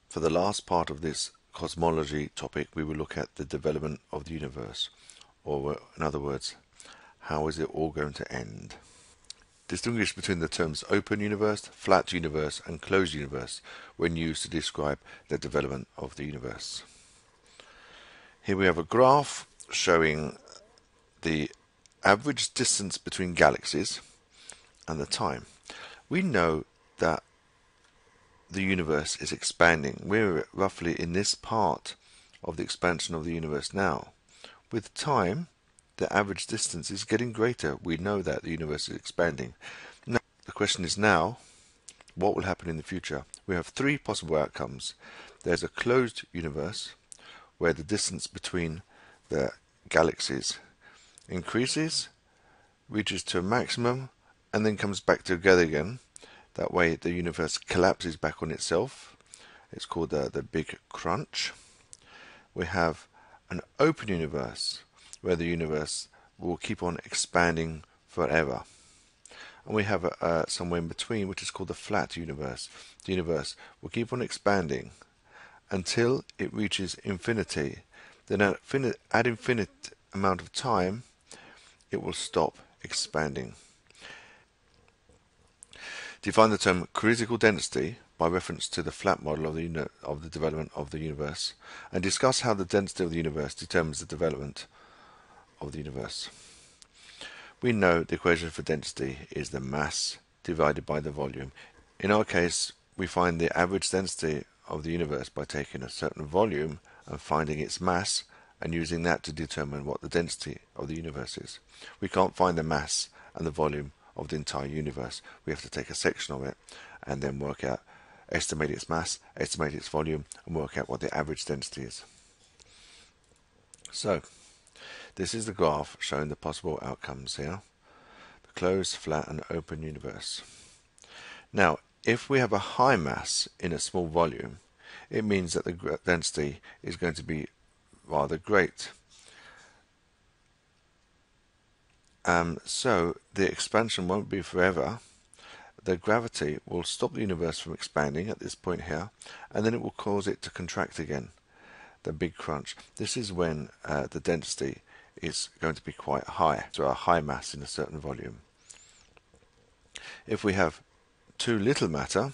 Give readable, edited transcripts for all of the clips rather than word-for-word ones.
For the last part of this cosmology topic, we will look at the development of the universe, or in other words, how is it all going to end? Distinguish between the terms open universe, flat universe, and closed universe when used to describe the development of the universe. Here we have a graph showing the average distance between galaxies and the time. We know that the universe is expanding. We're roughly in this part of the expansion of the universe now. With time, the average distance is getting greater. We know that the universe is expanding. Now, the question is now, what will happen in the future? We have three possible outcomes. There's a closed universe where the distance between the galaxies increases, reaches to a maximum, and then comes back together again. That way the universe collapses back on itself. It's called the Big Crunch. We have an open universe where the universe will keep on expanding forever. And we have somewhere in between, which is called the flat universe. The universe will keep on expanding until it reaches infinity. Then at infinite amount of time, it will stop expanding. Define the term critical density by reference to the flat model of the development of the universe, and discuss how the density of the universe determines the development of the universe. We know the equation for density is the mass divided by the volume. In our case, we find the average density of the universe by taking a certain volume and finding its mass and using that to determine what the density of the universe is. We can't find the mass and the volume of the entire universe. We have to take a section of it and then estimate its mass, estimate its volume, and work out what the average density is. So, this is the graph showing the possible outcomes here. The closed, flat, and open universe. Now, if we have a high mass in a small volume, it means that the density is going to be rather great. So the expansion won't be forever. The gravity will stop the universe from expanding at this point here, and then it will cause it to contract again. The Big Crunch. This is when the density is going to be quite high, so a high mass in a certain volume. If we have too little matter,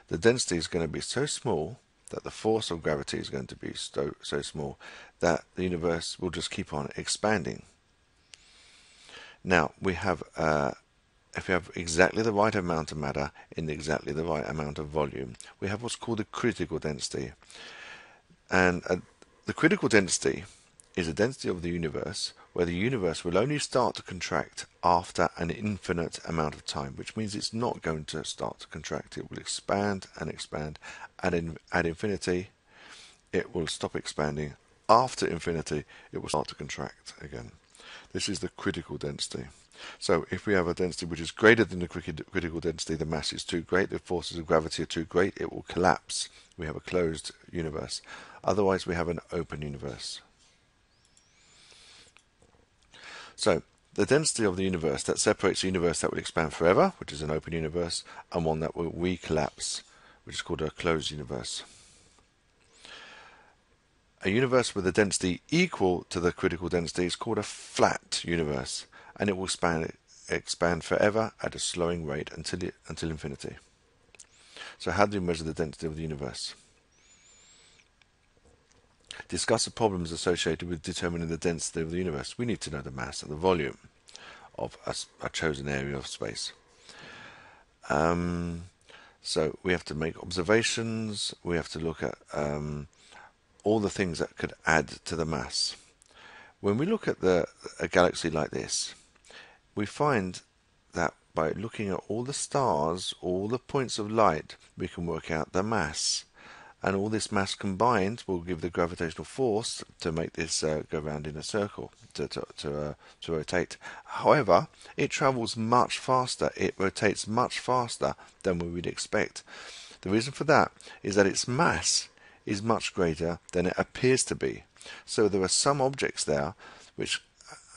the density is going to be so small that the force of gravity is going to be so small that the universe will just keep on expanding. Now, we have, if we have exactly the right amount of matter in exactly the right amount of volume, we have what's called the critical density. And the critical density is the density of the universe where the universe will only start to contract after an infinite amount of time, which means it's not going to start to contract. It will expand and expand. At infinity, it will stop expanding. After infinity, it will start to contract again. This is the critical density. So if we have a density which is greater than the critical density, the mass is too great, the forces of gravity are too great, it will collapse. We have a closed universe. Otherwise, we have an open universe. So the density of the universe that separates a universe that will expand forever, which is an open universe, and one that will recollapse, which is called a closed universe. A universe with a density equal to the critical density is called a flat universe, and it will expand forever at a slowing rate until infinity. So how do we measure the density of the universe? Discuss the problems associated with determining the density of the universe. We need to know the mass and the volume of a chosen area of space. So we have to make observations, we have to look at all the things that could add to the mass. When we look at a galaxy like this, we find that by looking at all the stars, all the points of light, we can work out the mass. And all this mass combined will give the gravitational force to make this go round in a circle, to rotate. However, it travels much faster, it rotates much faster than we would expect. The reason for that is that its mass is much greater than it appears to be. So there are some objects there which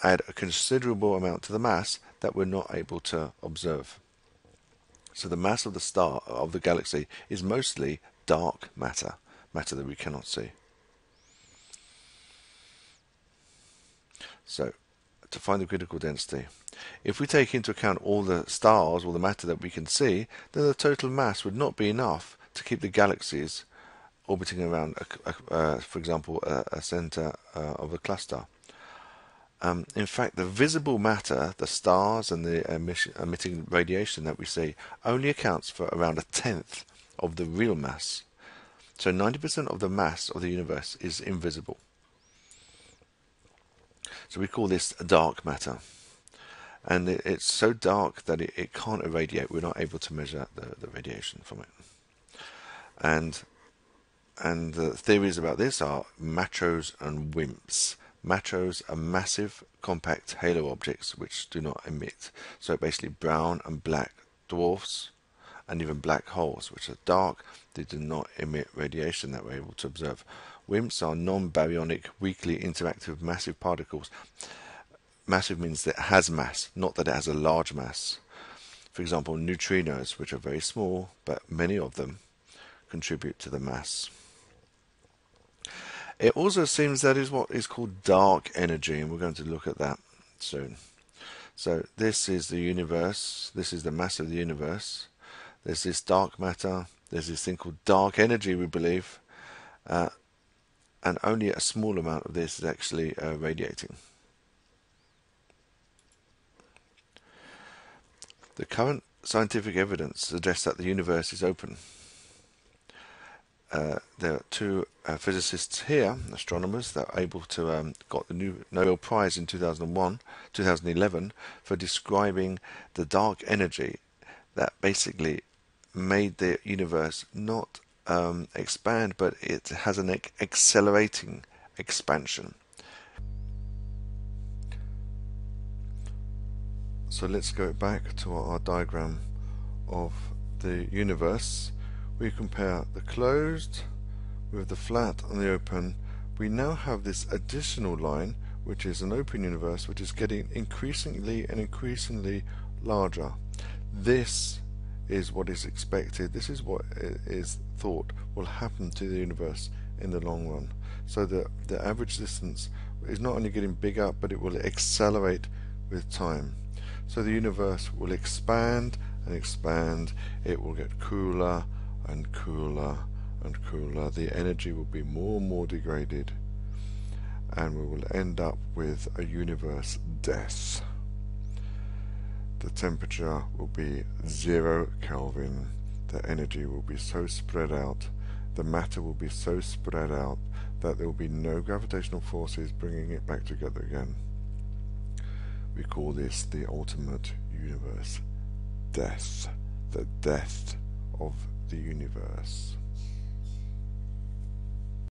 add a considerable amount to the mass that we're not able to observe. So the mass of the galaxy is mostly dark matter. matter that we cannot see. So, to find the critical density, if we take into account all the stars, all the matter that we can see, then the total mass would not be enough to keep the galaxies orbiting around, for example, a center of a cluster. In fact, the visible matter, the stars and the emitting radiation that we see, only accounts for around 1/10 of the real mass. So 90% of the mass of the universe is invisible. So we call this dark matter. And it's so dark that it can't irradiate. We're not able to measure the radiation from it. And the theories about this are machos and WIMPs. Machos are massive, compact halo objects which do not emit. So basically brown and black dwarfs and even black holes, which are dark, they do not emit radiation that we're able to observe. WIMPs are non-baryonic, weakly interactive massive particles. Massive means that it has mass, not that it has a large mass. For example, neutrinos, which are very small, but many of them contribute to the mass. It also seems that is what is called dark energy, and we're going to look at that soon. So this is the universe, this is the mass of the universe. There's this dark matter, there's this thing called dark energy, we believe, and only a small amount of this is actually radiating. The current scientific evidence suggests that the universe is open. There are two physicists here, astronomers, that are able to got the new Nobel Prize in 2011 for describing the dark energy that basically made the universe not expand, but it has an accelerating expansion. So let's go back to our diagram of the universe. We compare the closed with the flat and the open. We now have this additional line, which is an open universe, which is getting increasingly and increasingly larger. This is what is expected. This is what is thought will happen to the universe in the long run. So the average distance is not only getting bigger, but it will accelerate with time. So the universe will expand and expand. It will get cooler and cooler and cooler. The energy will be more and more degraded, and we will end up with a universe death. The temperature will be 0 Kelvin. The energy will be so spread out, the matter will be so spread out that there will be no gravitational forces bringing it back together again. We call this the ultimate universe death, the death of the universe.